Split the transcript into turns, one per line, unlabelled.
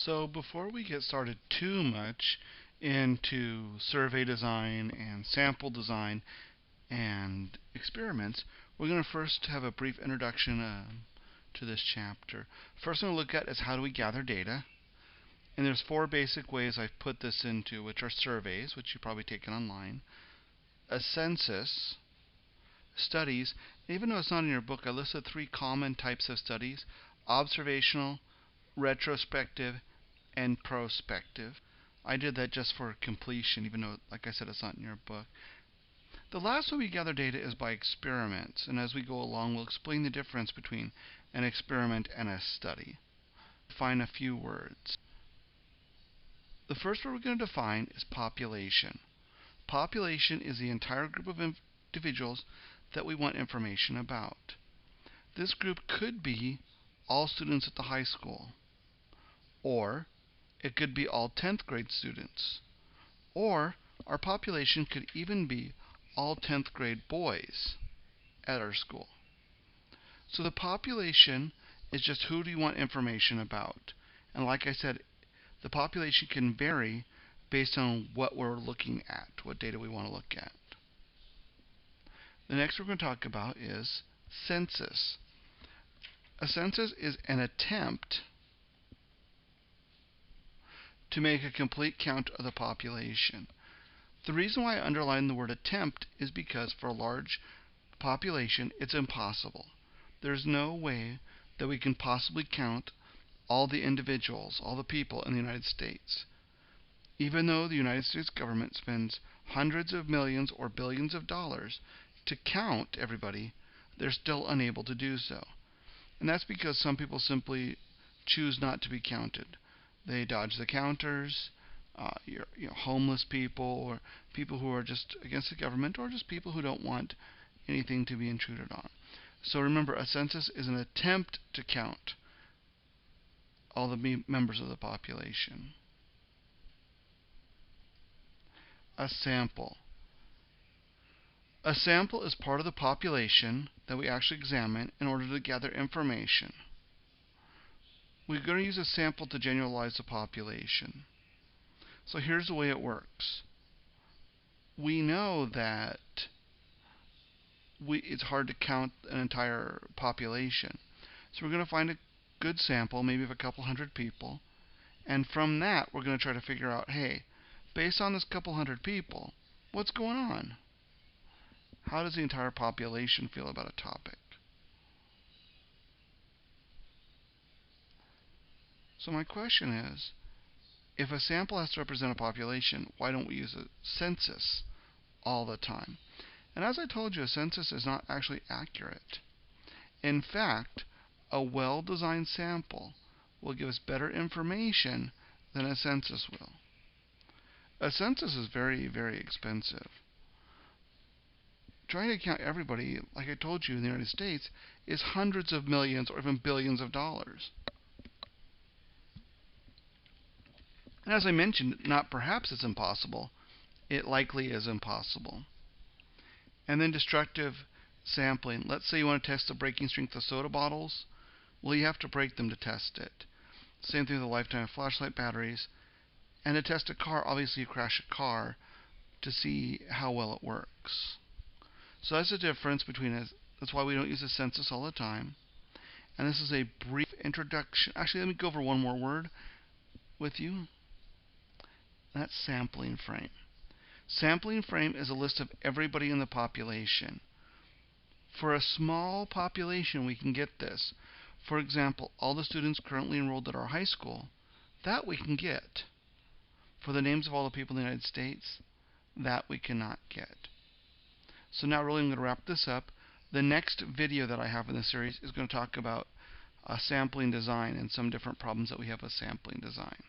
So before we get started too much into survey design and sample design and experiments, we're going to first have a brief introduction to this chapter. First thing we'll look at is how do we gather data. And there's four basic ways I've put this into, which are surveys, which you've probably taken online, a census, studies. Even though it's not in your book, I listed three common types of studies: observational, retrospective, and prospective. I did that just for completion, even though, like I said, it's not in your book. The last way we gather data is by experiments, and as we go along, we'll explain the difference between an experiment and a study. Define a few words. The first word we're going to define is population. Population is the entire group of individuals that we want information about. This group could be all students at the high school, or it could be all 10th grade students, or our population could even be all 10th grade boys at our school. So the population is just who do you want information about. And like I said, the population can vary based on what we're looking at, what data we want to look at. The next we're going to talk about is census. A census is an attempt to make a complete count of the population. The reason why I underline the word attempt is because for a large population, it's impossible. There's no way that we can possibly count all the individuals, all the people in the United States. Even though the United States government spends hundreds of millions or billions of dollars to count everybody, they're still unable to do so. And that's because some people simply choose not to be counted. They dodge the counters, homeless people, or people who are just against the government, or just people who don't want anything to be intruded on. So remember, a census is an attempt to count all the members of the population. A sample. A sample is part of the population that we actually examine in order to gather information. We're going to use a sample to generalize the population. So here's the way it works. We know that it's hard to count an entire population. So we're going to find a good sample, maybe of a couple hundred people. And from that, we're going to try to figure out, hey, based on this couple hundred people, what's going on? How does the entire population feel about a topic? So my question is, if a sample has to represent a population, why don't we use a census all the time? And as I told you, a census is not actually accurate. In fact, a well-designed sample will give us better information than a census will. A census is very, very expensive. Trying to count everybody, like I told you, in the United States, is hundreds of millions or even billions of dollars. And as I mentioned, not perhaps it's impossible, it likely is impossible. And then destructive sampling. Let's say you want to test the breaking strength of soda bottles. Well, you have to break them to test it. Same thing with the lifetime of flashlight batteries. And to test a car, obviously you crash a car to see how well it works. So that's the difference between that's why we don't use a census all the time. And this is a brief introduction. Actually, let me go over one more word with you. And that's sampling frame. Sampling frame is a list of everybody in the population. For a small population, we can get this. For example, all the students currently enrolled at our high school, that we can get. For the names of all the people in the United States, that we cannot get. So now really I'm going to wrap this up. The next video that I have in this series is going to talk about sampling design and some different problems that we have with sampling design.